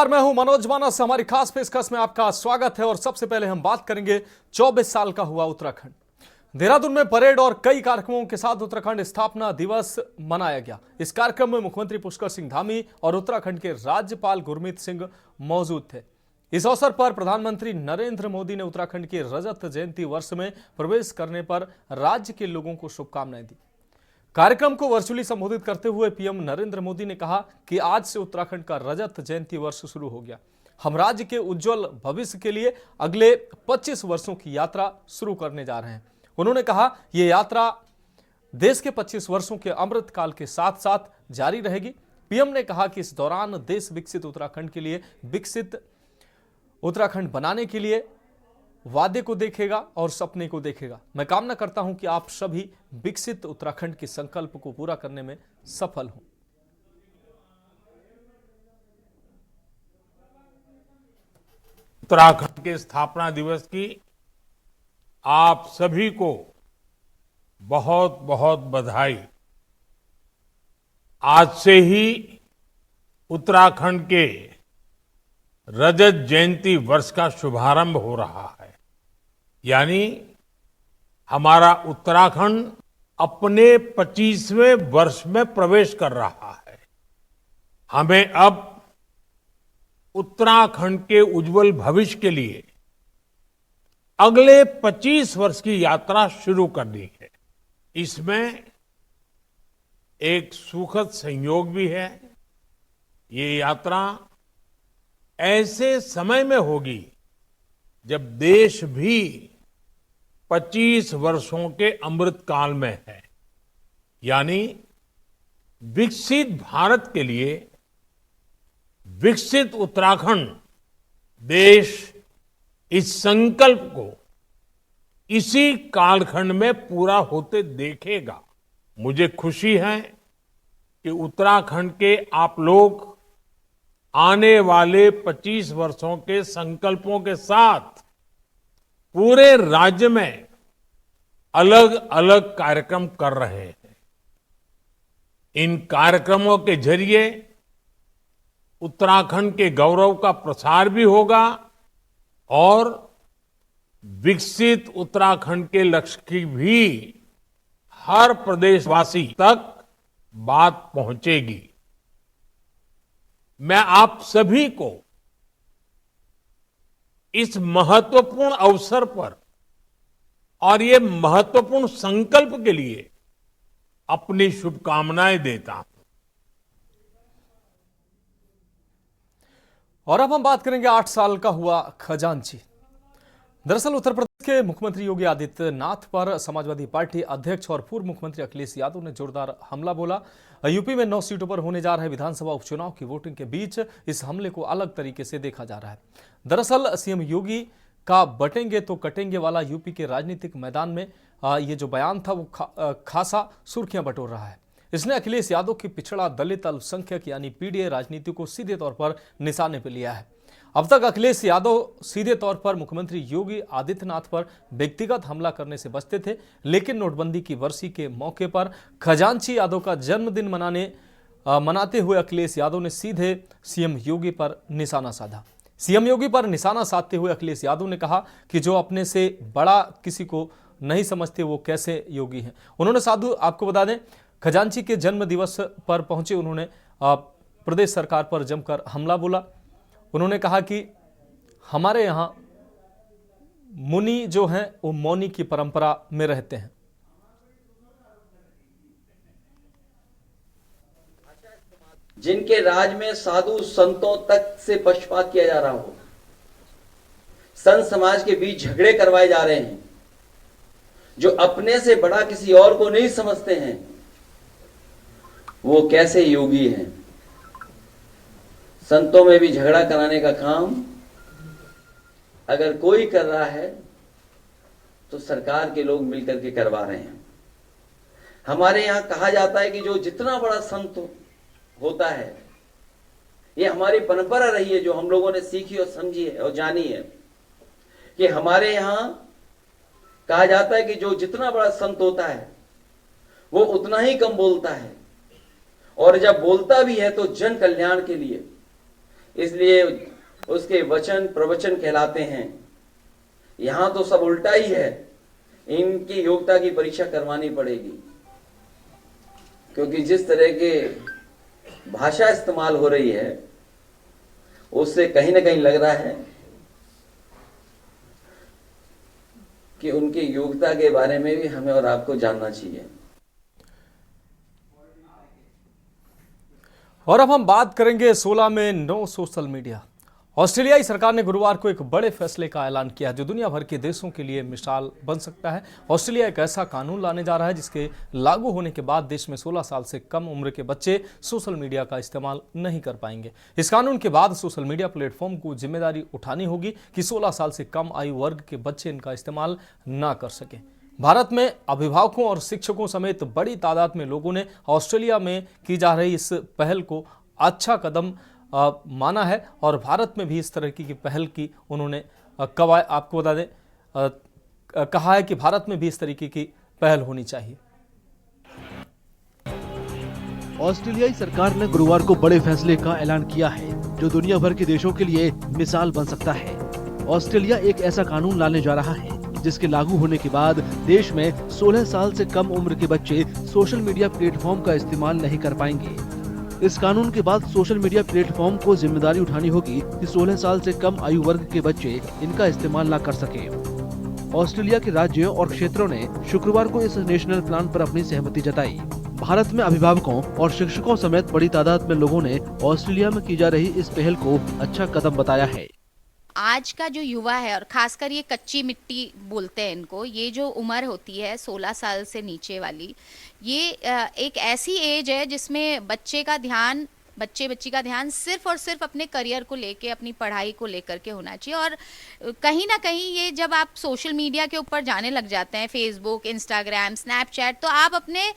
मैं हूं मनोज मानस। हमारी खास पेशकश में आपका स्वागत है और सबसे पहले हम बात करेंगे 24 साल का हुआ उत्तराखंड। देहरादून में परेड और कई कार्यक्रमों के साथ उत्तराखंड स्थापना दिवस मनाया गया। इस कार्यक्रम में मुख्यमंत्री पुष्कर सिंह धामी और उत्तराखंड के राज्यपाल गुरमीत सिंह मौजूद थे। इस अवसर पर प्रधानमंत्री नरेंद्र मोदी ने उत्तराखंड के रजत जयंती वर्ष में प्रवेश करने पर राज्य के लोगों को शुभकामनाएं दी। कार्यक्रम को वर्चुअली संबोधित करते हुए पीएम नरेंद्र मोदी ने कहा कि आज से उत्तराखंड का रजत जयंती वर्ष शुरू हो गया। हम राज्य के उज्जवल भविष्य के लिए अगले 25 वर्षों की यात्रा शुरू करने जा रहे हैं। उन्होंने कहा यह यात्रा देश के 25 वर्षों के अमृत काल के साथ साथ जारी रहेगी। पीएम ने कहा कि इस दौरान देश विकसित उत्तराखंड के लिए, विकसित उत्तराखंड बनाने के लिए वादे को देखेगा और सपने को देखेगा। मैं कामना करता हूं कि आप सभी विकसित उत्तराखंड के संकल्प को पूरा करने में सफल हों। उत्तराखंड के स्थापना दिवस की आप सभी को बहुत बहुत बधाई। आज से ही उत्तराखंड के रजत जयंती वर्ष का शुभारंभ हो रहा है, यानी हमारा उत्तराखंड अपने 25वें वर्ष में प्रवेश कर रहा है। हमें अब उत्तराखंड के उज्जवल भविष्य के लिए अगले 25 वर्ष की यात्रा शुरू करनी है। इसमें एक सुखद संयोग भी है। ये यात्रा ऐसे समय में होगी जब देश भी 25 वर्षों के अमृत काल में है, यानी विकसित भारत के लिए विकसित उत्तराखंड देश इस संकल्प को इसी कालखंड में पूरा होते देखेगा। मुझे खुशी है कि उत्तराखंड के आप लोग आने वाले 25 वर्षों के संकल्पों के साथ पूरे राज्य में अलग अलग कार्यक्रम कर रहे हैं। इन कार्यक्रमों के जरिए उत्तराखंड के गौरव का प्रसार भी होगा और विकसित उत्तराखंड के लक्ष्य की भी हर प्रदेशवासी तक बात पहुंचेगी। मैं आप सभी को इस महत्वपूर्ण अवसर पर और ये महत्वपूर्ण संकल्प के लिए अपनी शुभकामनाएं देता हूं। और अब हम बात करेंगे 8 साल का हुआ खजांची। दरअसल उत्तर प्रदेश के मुख्यमंत्री योगी आदित्यनाथ पर समाजवादी पार्टी अध्यक्ष और पूर्व मुख्यमंत्री अखिलेश यादव ने जोरदार हमला बोला। यूपी में 9 सीटों पर होने जा रहे विधानसभा उपचुनाव की वोटिंग के बीच इस हमले को अलग तरीके से देखा जा रहा है। दरअसल सीएम योगी का बटेंगे तो कटेंगे वाला यूपी के राजनीतिक मैदान में ये जो बयान था वो खासा सुर्खियां बटोर रहा है। इसने अखिलेश यादव की पिछड़ा, दलित, अल्पसंख्यक यानी पीडीए राजनीति को सीधे तौर पर निशाने पर लिया है। अब तक अखिलेश यादव सीधे तौर पर मुख्यमंत्री योगी आदित्यनाथ पर व्यक्तिगत हमला करने से बचते थे, लेकिन नोटबंदी की वर्षी के मौके पर खजांची यादव का जन्मदिन मनाते हुए अखिलेश यादव ने सीधे सीएम योगी पर निशाना साधा। सीएम योगी पर निशाना साधते हुए अखिलेश यादव ने कहा कि जो अपने से बड़ा किसी को नहीं समझते वो कैसे योगी हैं। उन्होंने साधु आपको बता दें खजांची के जन्म दिवस पर पहुंचे उन्होंने प्रदेश सरकार पर जमकर हमला बोला। उन्होंने कहा कि हमारे यहां मुनि जो हैं वो मौनी की परंपरा में रहते हैं। जिनके राज में साधु संतों तक से पक्षपात किया जा रहा हो, संत समाज के बीच झगड़े करवाए जा रहे हैं, जो अपने से बड़ा किसी और को नहीं समझते हैं, वो कैसे योगी हैं। संतों में भी झगड़ा कराने का काम अगर कोई कर रहा है तो सरकार के लोग मिलकर के करवा रहे हैं। हमारे यहां कहा जाता है कि जो जितना बड़ा संत होता है, ये हमारी परंपरा रही है जो हम लोगों ने सीखी और समझी है और जानी है कि हमारे यहां कहा जाता है कि जो जितना बड़ा संत होता है वो उतना ही कम बोलता है, और जब बोलता भी है तो जन कल्याण के लिए। इसलिए उसके वचन प्रवचन कहलाते हैं। यहां तो सब उल्टा ही है, इनकी योग्यता की परीक्षा करवानी पड़ेगी, क्योंकि जिस तरह के भाषा इस्तेमाल हो रही है उससे कहीं ना कहीं लग रहा है कि उनकी योग्यता के बारे में भी हमें और आपको जानना चाहिए। और अब हम बात करेंगे 16 में नो सोशल मीडिया। ऑस्ट्रेलियाई सरकार ने गुरुवार को एक बड़े फैसले का ऐलान किया जो दुनिया भर के देशों के लिए मिसाल बन सकता है। ऑस्ट्रेलिया एक ऐसा कानून लाने जा रहा है जिसके लागू होने के बाद देश में 16 साल से कम उम्र के बच्चे सोशल मीडिया का इस्तेमाल नहीं कर पाएंगे। इस कानून के बाद सोशल मीडिया प्लेटफॉर्म को जिम्मेदारी उठानी होगी कि 16 साल से कम आयु वर्ग के बच्चे इनका इस्तेमाल ना कर सकें। भारत में अभिभावकों और शिक्षकों समेत बड़ी तादाद में लोगों ने ऑस्ट्रेलिया में की जा रही इस पहल को अच्छा कदम माना है और भारत में भी इस तरह की पहल की उन्होंने आपको बता दें कहा है कि भारत में भी इस तरीके की पहल होनी चाहिए। ऑस्ट्रेलियाई सरकार ने गुरुवार को बड़े फैसले का ऐलान किया है जो दुनिया भर के देशों के लिए मिसाल बन सकता है। ऑस्ट्रेलिया एक ऐसा कानून लाने जा रहा है जिसके लागू होने के बाद देश में 16 साल से कम उम्र के बच्चे सोशल मीडिया प्लेटफॉर्म का इस्तेमाल नहीं कर पाएंगे। इस कानून के बाद सोशल मीडिया प्लेटफॉर्म को जिम्मेदारी उठानी होगी कि 16 साल से कम आयु वर्ग के बच्चे इनका इस्तेमाल न कर सके। ऑस्ट्रेलिया के राज्यों और क्षेत्रों ने शुक्रवार को इस नेशनल प्लान पर अपनी सहमति जताई। भारत में अभिभावकों और शिक्षकों समेत बड़ी तादाद में लोगों ने ऑस्ट्रेलिया में की जा रही इस पहल को अच्छा कदम बताया है। आज का जो युवा है और खासकर ये कच्ची मिट्टी बोलते हैं इनको, ये जो उम्र होती है 16 साल से नीचे वाली, ये एक ऐसी एज है जिसमें बच्चे बच्ची का ध्यान सिर्फ और सिर्फ अपने करियर को लेके, अपनी पढ़ाई को लेकर के होना चाहिए। और कहीं ना कहीं ये जब आप सोशल मीडिया के ऊपर जाने लग जाते हैं, फेसबुक, इंस्टाग्राम, स्नैपचैट, तो आप अपने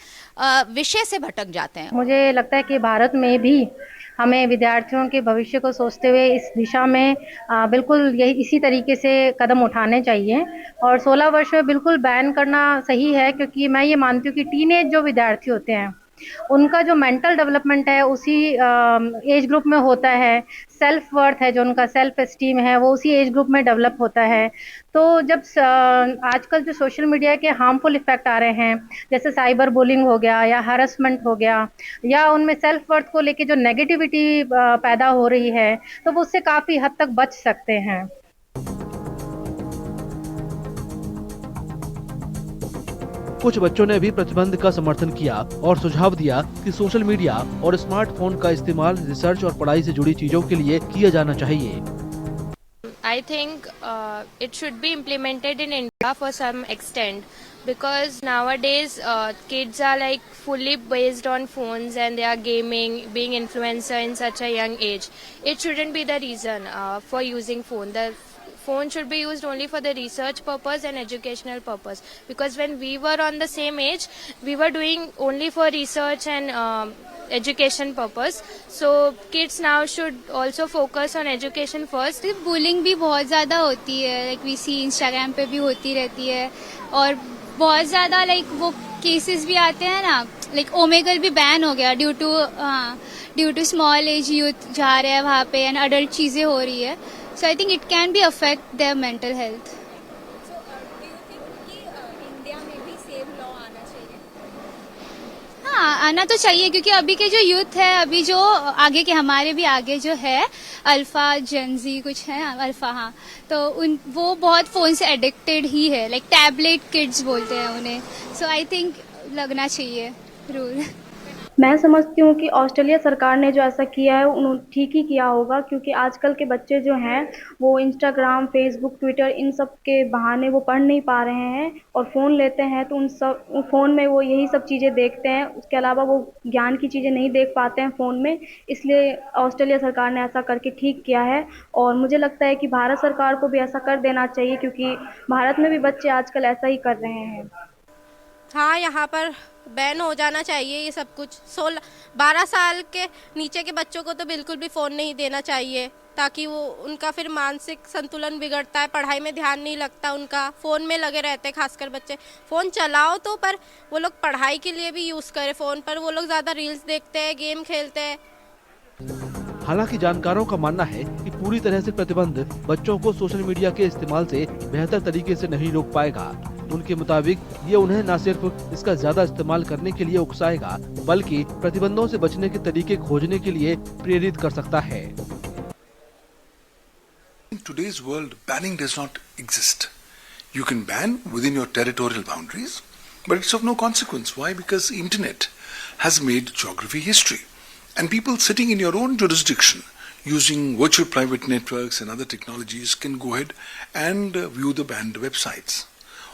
विषय से भटक जाते हैं। मुझे लगता है कि भारत में भी हमें विद्यार्थियों के भविष्य को सोचते हुए इस दिशा में बिल्कुल इसी तरीके से कदम उठाने चाहिए और 16 वर्ष में बिल्कुल बैन करना सही है, क्योंकि मैं ये मानती हूँ कि टीनेज जो विद्यार्थी होते हैं उनका जो मेंटल डेवलपमेंट है उसी एज ग्रुप में होता है। सेल्फ वर्थ है, जो उनका सेल्फ एस्टीम है, वो उसी एज ग्रुप में डेवलप होता है। तो जब आजकल जो सोशल मीडिया के हार्मफुल इफेक्ट आ रहे हैं, जैसे साइबर बुलिंग हो गया या हैरेसमेंट हो गया, या उनमें सेल्फ वर्थ को लेके जो नेगेटिविटी पैदा हो रही है, तो वो उससे काफ़ी हद तक बच सकते हैं। कुछ बच्चों ने भी प्रतिबंध का समर्थन किया और सुझाव दिया कि सोशल मीडिया और स्मार्टफोन का इस्तेमाल रिसर्च और पढ़ाई से जुड़ी चीजों के लिए किया जाना चाहिए। I think it should be implemented in India for some extent because nowadays kids are like fully based on phones and they are gaming, being influencer in such a young age. It shouldn't be the reason for using phone. The phone should be used only for the research purpose and educational purpose, because when we were on the same age we were doing only for research and education purpose. So kids now should also focus on education first. Bullying भी बहुत ज़्यादा होती है, like we see Instagram पे भी होती रहती है और बहुत ज़्यादा लाइक वो केसेस भी आते हैं ना, लाइक ओमेगल भी बैन हो गया due to small age youth जा रहे हैं वहाँ पे एंड अडल्ट चीज़ें हो रही है। So I think it can be affect their mental health. So do you think कि इंडिया में भी सेम लॉ आना चाहिए? हाँ, आना तो चाहिए, क्योंकि अभी के जो यूथ है, अभी जो आगे के हमारे भी आगे जो है अल्फा जेनजी कुछ है, अल्फा, हाँ, तो वो बहुत फोन से एडिक्टेड ही है, लाइक टैबलेट किड्स बोलते हैं उन्हें। सो आई थिंक लगना चाहिए रूल। मैं समझती हूँ कि ऑस्ट्रेलिया सरकार ने जो ऐसा किया है उन्होंने ठीक ही किया होगा, क्योंकि आजकल के बच्चे जो हैं वो इंस्टाग्राम, फेसबुक, ट्विटर इन सब के बहाने वो पढ़ नहीं पा रहे हैं और फ़ोन लेते हैं तो उन फ़ोन में वो यही सब चीज़ें देखते हैं, उसके अलावा वो ज्ञान की चीज़ें नहीं देख पाते हैं फ़ोन में। इसलिए ऑस्ट्रेलिया सरकार ने ऐसा करके ठीक किया है और मुझे लगता है कि भारत सरकार को भी ऐसा कर देना चाहिए, क्योंकि भारत में भी बच्चे आजकल ऐसा ही कर रहे हैं। हाँ, यहाँ पर बैन हो जाना चाहिए ये सब कुछ। 12 साल के नीचे के बच्चों को तो बिल्कुल भी फ़ोन नहीं देना चाहिए, ताकि वो उनका फिर मानसिक संतुलन बिगड़ता है, पढ़ाई में ध्यान नहीं लगता उनका, फ़ोन में लगे रहते हैं। खासकर बच्चे फ़ोन चलाओ तो पर वो लोग पढ़ाई के लिए भी यूज़ करें फ़ोन पर, वो लोग ज़्यादा रील्स देखते हैं, गेम खेलते हैं। हालांकि जानकारों का मानना है कि पूरी तरह से प्रतिबंध बच्चों को सोशल मीडिया के इस्तेमाल से बेहतर तरीके से नहीं रोक पाएगा। उनके मुताबिक ये उन्हें न सिर्फ इसका ज्यादा इस्तेमाल करने के लिए उकसाएगा, बल्कि प्रतिबंधों से बचने के तरीके खोजने के लिए प्रेरित कर सकता है। In today's world, banning does not exist. You can ban within your territorial boundaries, but it's of no consequence. Why? Because internet has made geography history. And people sitting in your own jurisdiction using virtual private networks and other technologies can go ahead and view the banned websites.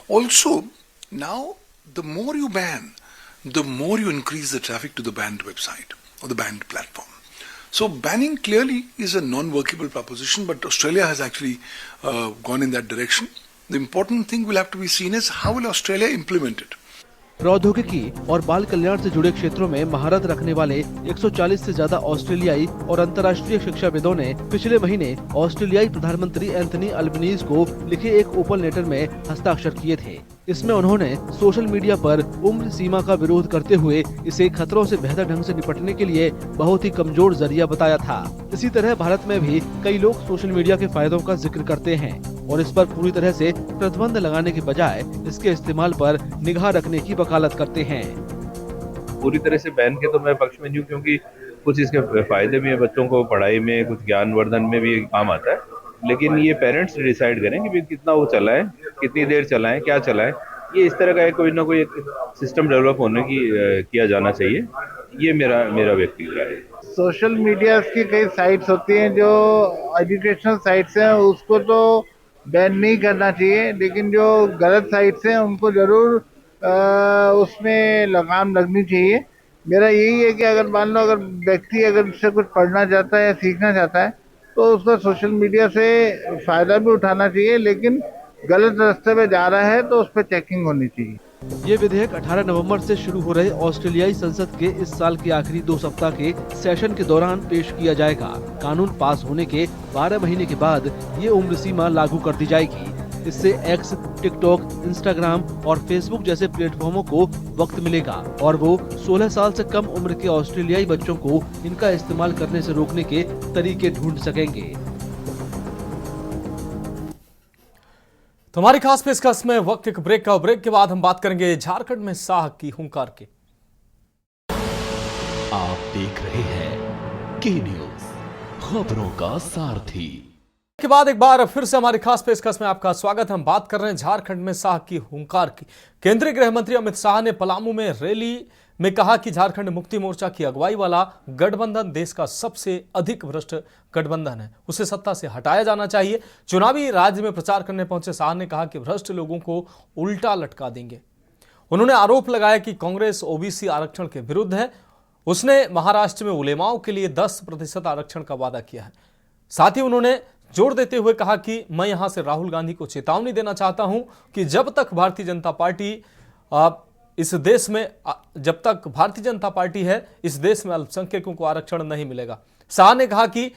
Also, now the more you ban, the more you increase the traffic to the banned website or the banned platform. So banning clearly is a non-workable proposition, but Australia has actually gone in that direction. The important thing will have to be seen is how will Australia implement it. प्रौद्योगिकी और बाल कल्याण से जुड़े क्षेत्रों में महारत रखने वाले 140 से ज्यादा ऑस्ट्रेलियाई और अंतर्राष्ट्रीय शिक्षाविदों ने पिछले महीने ऑस्ट्रेलियाई प्रधानमंत्री एंथनी अल्बनीज को लिखे एक ओपन लेटर में हस्ताक्षर किए थे। इसमें उन्होंने सोशल मीडिया पर उम्र सीमा का विरोध करते हुए इसे खतरों से बेहतर ढंग से निपटने के लिए बहुत ही कमजोर जरिया बताया था। इसी तरह भारत में भी कई लोग सोशल मीडिया के फायदों का जिक्र करते हैं और इस पर पूरी तरह से प्रतिबंध लगाने के बजाय इसके इस्तेमाल पर निगाह रखने की वकालत करते हैं। पूरी तरह से बैन के तो मैं पक्ष में नहीं हूँ, क्योंकि कुछ इसके फायदे भी है, बच्चों को पढ़ाई में, कुछ ज्ञानवर्धन में भी काम आता है। लेकिन ये पेरेंट्स डिसाइड करें कि कितना वो चलाएं, कितनी देर चलाएं, क्या चलाएं। ये इस तरह का कोई ना कोई एक सिस्टम डेवलप होने की किया जाना चाहिए। ये मेरा व्यक्तिगत राय है। सोशल मीडिया की कई साइट्स होती हैं जो एजुकेशनल साइट्स हैं, उसको तो बैन नहीं करना चाहिए, लेकिन जो गलत साइट्स हैं उनको जरूर उसमें लगाम लगनी चाहिए। मेरा यही है कि अगर मान लो अगर व्यक्ति अगर उससे कुछ पढ़ना चाहता है या सीखना चाहता है तो उसको सोशल मीडिया से फायदा भी उठाना चाहिए, लेकिन गलत रास्ते पे जा रहा है तो उस पर चेकिंग होनी चाहिए। ये विधेयक 18 नवंबर से शुरू हो रहे ऑस्ट्रेलियाई संसद के इस साल के आखिरी 2 सप्ताह के सेशन के दौरान पेश किया जाएगा। कानून पास होने के 12 महीने के बाद ये उम्र सीमा लागू कर दी जाएगी। इससे एक्स, टिकटॉक, इंस्टाग्राम और फेसबुक जैसे प्लेटफॉर्मों को वक्त मिलेगा और वो 16 साल से कम उम्र के ऑस्ट्रेलियाई बच्चों को इनका इस्तेमाल करने से रोकने के तरीके ढूंढ सकेंगे। तुम्हारी खास पेशकश में वक्त एक ब्रेक का। ब्रेक के बाद हम बात करेंगे झारखंड में साह की हुंकार की। आप देख रहे हैं के न्यूज, खबरों का सारथी। के बाद एक बार फिर से हमारी खास पेशकश में आपका स्वागत। हम बात कर रहे हैं झारखंड में साह की हुंकार की। केंद्रीय गृह मंत्री अमित शाह ने पलामू में रैली में कहा कि झारखंड मुक्ति मोर्चा की अगुवाई वाला गठबंधन देश का सबसे अधिक भ्रष्ट गठबंधन है, उसे सत्ता से हटाया जाना चाहिए। चुनावी राज्य में प्रचार करने पहुंचे शाह ने कहा कि भ्रष्ट लोगों को उल्टा लटका देंगे। उन्होंने आरोप लगाया कि कांग्रेस ओबीसी आरक्षण के विरुद्ध है। उसने महाराष्ट्र में उलेमाओं के लिए 10% आरक्षण का वादा किया है। साथ ही उन्होंने जोर देते हुए कहा कि मैं यहां से राहुल गांधी को चेतावनी देना चाहता हूं कि जब तक भारतीय जनता पार्टी है इस देश में अल्पसंख्यकों को आरक्षण नहीं मिलेगा। शाह ने कहा कि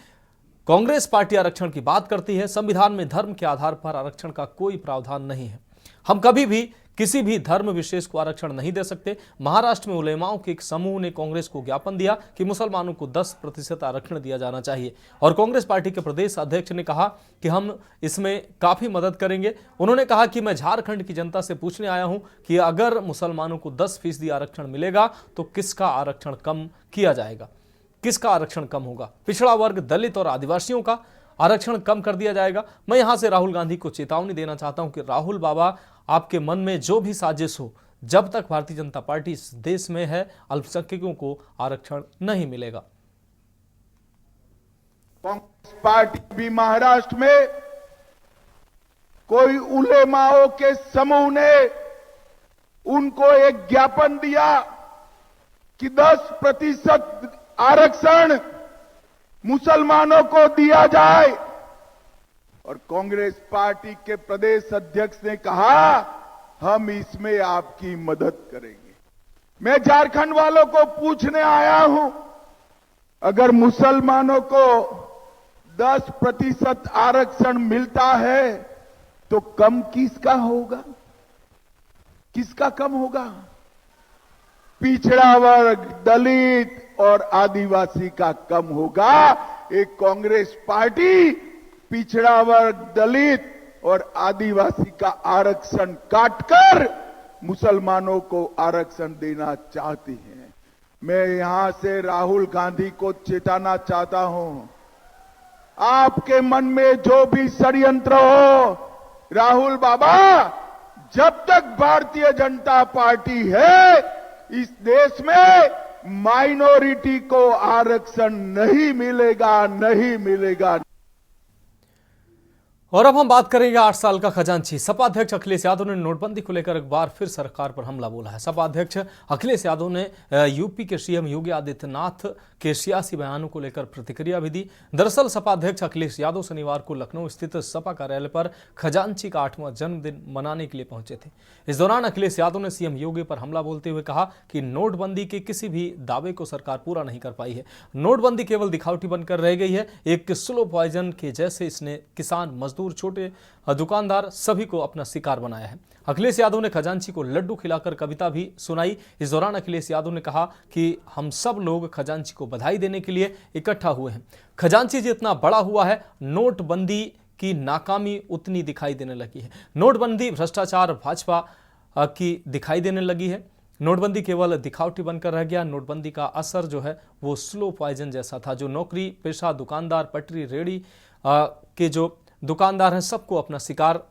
कांग्रेस पार्टी आरक्षण की बात करती है, संविधान में धर्म के आधार पर आरक्षण का कोई प्रावधान नहीं है। हम कभी भी किसी भी धर्म विशेष को आरक्षण नहीं दे सकते। महाराष्ट्र में उलेमाओं के एक समूह ने कांग्रेस को ज्ञापन दिया कि मुसलमानों को 10% आरक्षण दिया जाना चाहिए और कांग्रेस पार्टी के प्रदेश अध्यक्ष ने कहा कि हम इसमें काफी मदद करेंगे। उन्होंने कहा कि मैं झारखंड की जनता से पूछने आया हूं कि अगर मुसलमानों को 10% आरक्षण मिलेगा तो किसका आरक्षण कम किया जाएगा, किसका आरक्षण कम होगा? पिछड़ा वर्ग, दलित और आदिवासियों का आरक्षण कम कर दिया जाएगा। मैं यहां से राहुल गांधी को चेतावनी देना चाहता हूं कि राहुल बाबा, आपके मन में जो भी साजिश हो, जब तक भारतीय जनता पार्टी इस देश में है अल्पसंख्यकों को आरक्षण नहीं मिलेगा। कांग्रेस पार्टी भी महाराष्ट्र में कोई उलेमाओं के समूह ने उनको एक ज्ञापन दिया कि 10% आरक्षण मुसलमानों को दिया जाए और कांग्रेस पार्टी के प्रदेश अध्यक्ष ने कहा हम इसमें आपकी मदद करेंगे। मैं झारखंड वालों को पूछने आया हूं, अगर मुसलमानों को 10% आरक्षण मिलता है तो कम किसका होगा? किसका कम होगा? पिछड़ा वर्ग, दलित और आदिवासी का कम होगा। एक कांग्रेस पार्टी पिछड़ा वर्ग, दलित और आदिवासी का आरक्षण काटकर मुसलमानों को आरक्षण देना चाहती है। मैं यहां से राहुल गांधी को चेताना चाहता हूं, आपके मन में जो भी षड्यंत्र हो, राहुल बाबा, जब तक भारतीय जनता पार्टी है इस देश में माइनॉरिटी को आरक्षण नहीं मिलेगा, नहीं मिलेगा। और अब हम बात करेंगे 8 साल का खजांची। सपा अध्यक्ष अखिलेश यादव ने नोटबंदी को लेकर एक बार फिर सरकार पर हमला बोला है। सपा अध्यक्ष अखिलेश यादव ने यूपी के सीएम योगी आदित्यनाथ के सियासी बयानों को लेकर प्रतिक्रिया भी दी। दरअसल सपा अध्यक्ष अखिलेश यादव शनिवार को लखनऊ स्थित सपा कार्यालय पर खजांची का 8वां जन्मदिन मनाने के लिए पहुंचे थे। इस दौरान अखिलेश यादव ने सीएम योगी पर हमला बोलते हुए कहा कि नोटबंदी के किसी भी दावे को सरकार पूरा नहीं कर पाई है। नोटबंदी केवल दिखावटी बनकर रह गई है, एक स्लो पॉइजन के जैसे इसने किसान, मजदूर, छोटे दुकानदार सभी को अपना शिकार बनाया है। अखिलेश यादव ने खजांची को लड्डू खिलाकर कविता भी सुनाई। इस दौरान अखिलेश यादव ने कहा कि हम सब लोग खजांची को बधाई देने के लिए इकट्ठा हुए हैं। खजांची जितना बड़ा हुआ है, नोटबंदी की नाकामी उतनी दिखाई देने लगी है। नोटबंदी भ्रष्टाचार भाजपा की दिखाई देने लगी है। नोटबंदी केवल दिखावटी बनकर रह गया। नोटबंदी का असर जो है वो स्लो पॉइजन जैसा था, जो नौकरी पेशा दुकानदार, पटरी रेड़ी के जो दुकानदार हैं सबको अपना शिकार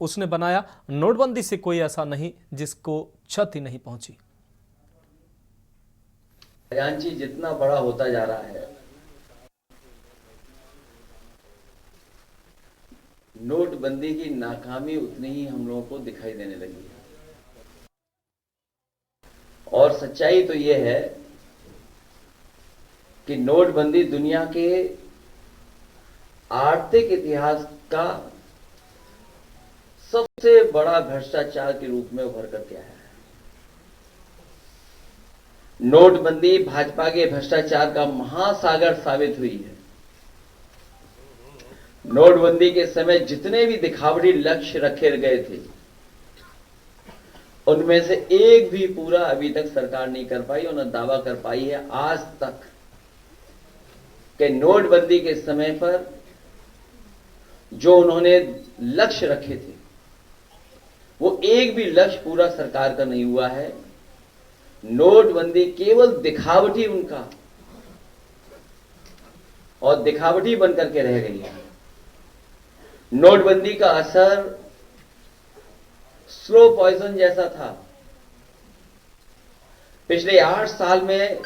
उसने बनाया। नोटबंदी से कोई ऐसा नहीं जिसको क्षति नहीं पहुंची। खजांची जितना बड़ा होता जा रहा है, नोटबंदी की नाकामी उतनी ही हम लोगों को दिखाई देने लगी है। और सच्चाई तो यह है कि नोटबंदी दुनिया के आर्थिक इतिहास का सबसे बड़ा भ्रष्टाचार के रूप में उभर करके आया है। नोटबंदी भाजपा के भ्रष्टाचार का महासागर साबित हुई है। नोटबंदी के समय जितने भी दिखावटी लक्ष्य रखे गए थे, उनमें से एक भी पूरा अभी तक सरकार नहीं कर पाई और न दावा कर पाई है आज तक कि नोटबंदी के समय पर जो उन्होंने लक्ष्य रखे थे वो एक भी लक्ष्य पूरा सरकार का नहीं हुआ है। नोटबंदी केवल दिखावटी उनका और दिखावटी बनकर के रह गई है। नोटबंदी का असर स्लो पॉइजन जैसा था। पिछले 8 साल में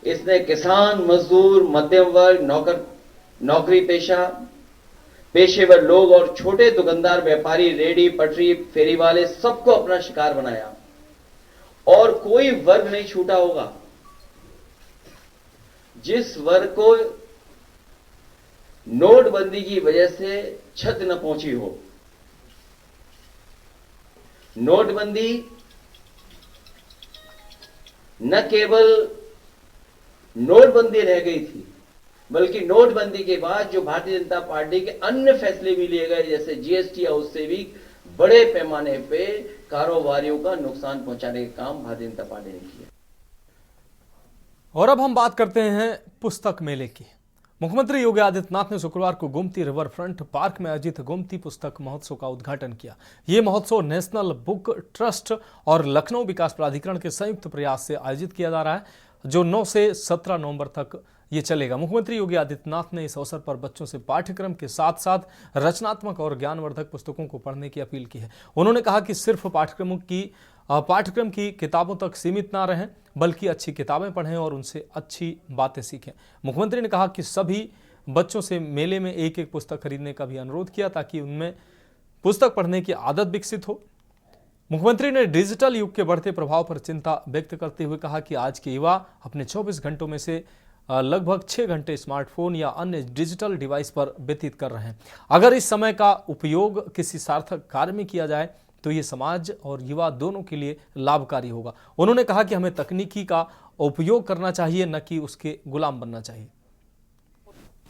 इसने किसान, मजदूर, मध्यम वर्ग, नौकरी पेशेवर लोग और छोटे दुकानदार, व्यापारी, रेडी, पटरी, फेरी वाले सबको अपना शिकार बनाया और कोई वर्ग नहीं छूटा होगा जिस वर्ग को नोटबंदी की वजह से क्षति न पहुंची हो। नोटबंदी न केवल नोटबंदी रह गई थी, बल्कि नोटबंदी के बाद जो भारतीय जनता पार्टी के अन्य फैसले भी लिए गए, जैसे जीएसटी, उससे भी बड़े पैमाने पे कारोबारियों का नुकसान पहुंचाने का काम भारतीय जनता पार्टी ने किया। और अब हम बात करते हैं पुस्तक मेले की। मुख्यमंत्री योगी आदित्यनाथ ने शुक्रवार को गोमती रिवर फ्रंट पार्क में आयोजित गोमती पुस्तक महोत्सव का उद्घाटन किया। यह महोत्सव नेशनल बुक ट्रस्ट और लखनऊ विकास प्राधिकरण के संयुक्त प्रयास से आयोजित किया जा रहा है, जो 9 से 17 नवंबर तक ये चलेगा। मुख्यमंत्री योगी आदित्यनाथ ने इस अवसर पर बच्चों से पाठ्यक्रम के साथ साथ रचनात्मक और ज्ञानवर्धक पुस्तकों को पढ़ने की अपील की है। उन्होंने कहा कि सिर्फ पाठ्यक्रम की किताबों तक सीमित ना रहें, बल्कि अच्छी किताबें पढ़ें और उनसे अच्छी बातें सीखें। मुख्यमंत्री ने कहा कि सभी बच्चों से मेले में एक एक पुस्तक खरीदने का भी अनुरोध किया ताकि उनमें पुस्तक पढ़ने की आदत विकसित हो। मुख्यमंत्री ने डिजिटल युग के बढ़ते प्रभाव पर चिंता व्यक्त करते हुए कहा कि आज के युवा अपने 24 घंटों में से लगभग 6 घंटे स्मार्टफोन या अन्य डिजिटल डिवाइस पर व्यतीत कर रहे हैं। अगर इस समय का उपयोग किसी सार्थक कार्य में किया जाए तो ये समाज और युवा दोनों के लिए लाभकारी होगा। उन्होंने कहा कि हमें तकनीकी का उपयोग करना चाहिए, न कि उसके गुलाम बनना चाहिए।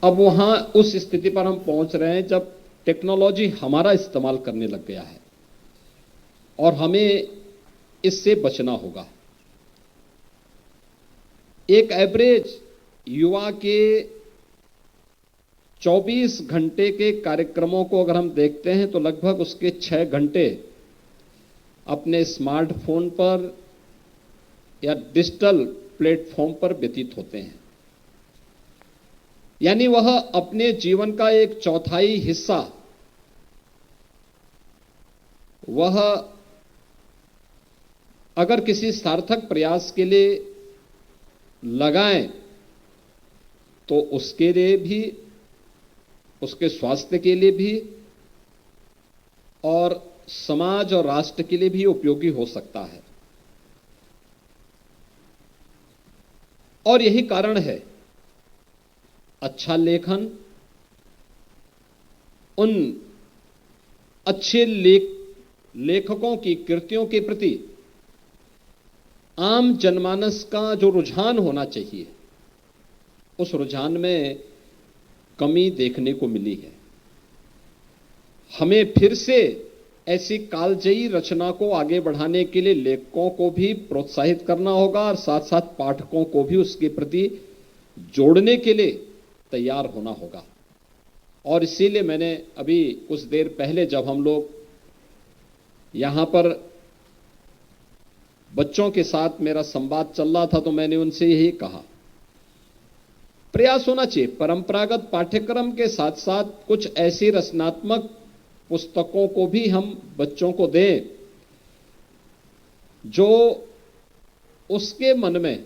अब वहां उस स्थिति पर हम पहुंच रहे हैं जब टेक्नोलॉजी हमारा इस्तेमाल करने लग गया है और हमें इससे बचना होगा। एक एवरेज युवा के 24 घंटे के कार्यक्रमों को अगर हम देखते हैं तो लगभग उसके 6 घंटे अपने स्मार्टफोन पर या डिजिटल प्लेटफॉर्म पर व्यतीत होते हैं। यानी वह अपने जीवन का एक चौथाई हिस्सा वह अगर किसी सार्थक प्रयास के लिए लगाएं तो उसके लिए भी, उसके स्वास्थ्य के लिए भी और समाज और राष्ट्र के लिए भी उपयोगी हो सकता है। और यही कारण है अच्छा लेखन, उन अच्छे लेखकों की कृतियों के प्रति आम जनमानस का जो रुझान होना चाहिए, उस रुझान में कमी देखने को मिली है। हमें फिर से ऐसी कालजयी रचना को आगे बढ़ाने के लिए लेखकों को भी प्रोत्साहित करना होगा और साथ साथ पाठकों को भी उसके प्रति जोड़ने के लिए तैयार होना होगा। और इसीलिए मैंने अभी कुछ देर पहले जब हम लोग यहां पर बच्चों के साथ मेरा संवाद चल रहा था तो मैंने उनसे यही कहा, प्रयास होना चाहिए परंपरागत पाठ्यक्रम के साथ साथ कुछ ऐसी रचनात्मक पुस्तकों को भी हम बच्चों को दें जो उसके मन में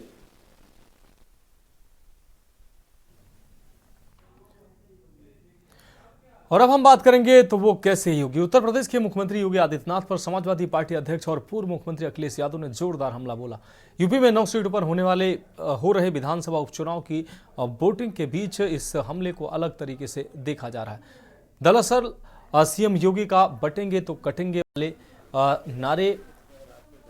और अब हम बात करेंगे तो वो कैसे योगी। उत्तर प्रदेश के मुख्यमंत्री योगी आदित्यनाथ पर समाजवादी पार्टी अध्यक्ष और पूर्व मुख्यमंत्री अखिलेश यादव ने जोरदार हमला बोला। यूपी में 9 सीटों पर हो रहे विधानसभा उपचुनाव की वोटिंग के बीच इस हमले को अलग तरीके से देखा जा रहा है। दरअसल सीएम योगी का बटेंगे तो कटेंगे वाले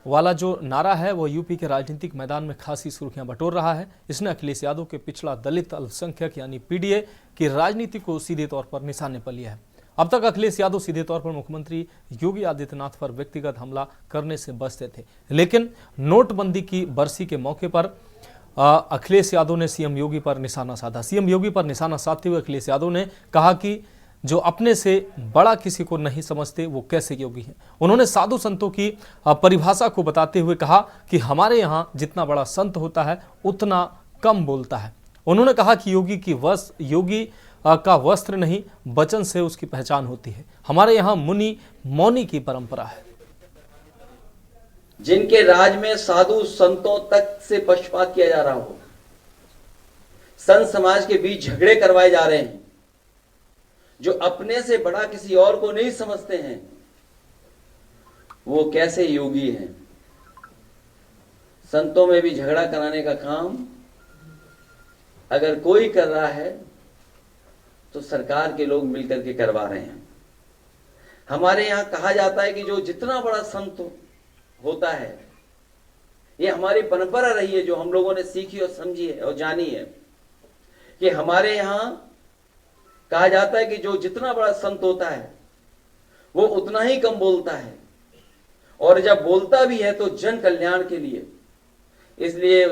वाला जो नारा है वो यूपी के राजनीतिक मैदान में खासी सुर्खियां बटोर रहा है। इसने अखिलेश यादव के पिछड़ा दलित अल्पसंख्यक यानी पीडीए की राजनीति को सीधे तौर पर निशाने पर लिया है। अब तक अखिलेश यादव सीधे तौर पर मुख्यमंत्री योगी आदित्यनाथ पर व्यक्तिगत हमला करने से बचते थे, लेकिन नोटबंदी की बरसी के मौके पर अखिलेश यादव ने सीएम योगी पर निशाना साधा। सीएम योगी पर निशाना साधते हुए अखिलेश यादव ने कहा कि जो अपने से बड़ा किसी को नहीं समझते वो कैसे योगी हैं। उन्होंने साधु संतों की परिभाषा को बताते हुए कहा कि हमारे यहाँ जितना बड़ा संत होता है उतना कम बोलता है। उन्होंने कहा कि योगी का वस्त्र नहीं वचन से उसकी पहचान होती है। हमारे यहाँ मुनि मौनी की परंपरा है। जिनके राज में साधु संतों तक से पक्षपात किया जा रहा हो, संत समाज के बीच झगड़े करवाए जा रहे हैं, जो अपने से बड़ा किसी और को नहीं समझते हैं, वो कैसे योगी हैं। संतों में भी झगड़ा कराने का काम अगर कोई कर रहा है तो सरकार के लोग मिलकर के करवा रहे हैं। हमारे यहां कहा जाता है कि जो जितना बड़ा संत होता है, ये हमारी परंपरा रही है जो हम लोगों ने सीखी और समझी है और जानी है कि हमारे यहां कहा जाता है कि जो जितना बड़ा संत होता है वो उतना ही कम बोलता है, और जब बोलता भी है तो जन कल्याण के लिए, इसलिए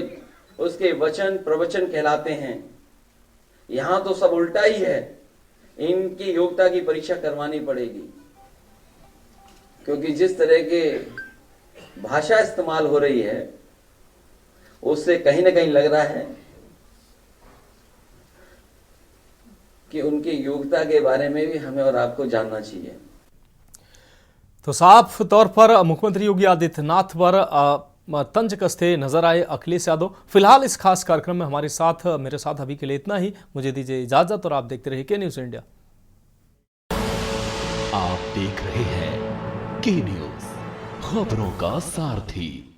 उसके वचन प्रवचन कहलाते हैं। यहां तो सब उल्टा ही है, इनकी योग्यता की परीक्षा करवानी पड़ेगी, क्योंकि जिस तरह के भाषा इस्तेमाल हो रही है उससे कहीं ना कहीं लग रहा है कि उनकी योग्यता के बारे में भी हमें और आपको जानना चाहिए। तो साफ तौर पर मुख्यमंत्री योगी आदित्यनाथ पर तंज कसते नजर आए अखिलेश यादव। फिलहाल इस खास कार्यक्रम में मेरे साथ अभी के लिए इतना ही। मुझे दीजिए इजाजत और आप देखते रहिए के न्यूज इंडिया। आप देख रहे हैं के न्यूज, खबरों का सारथी।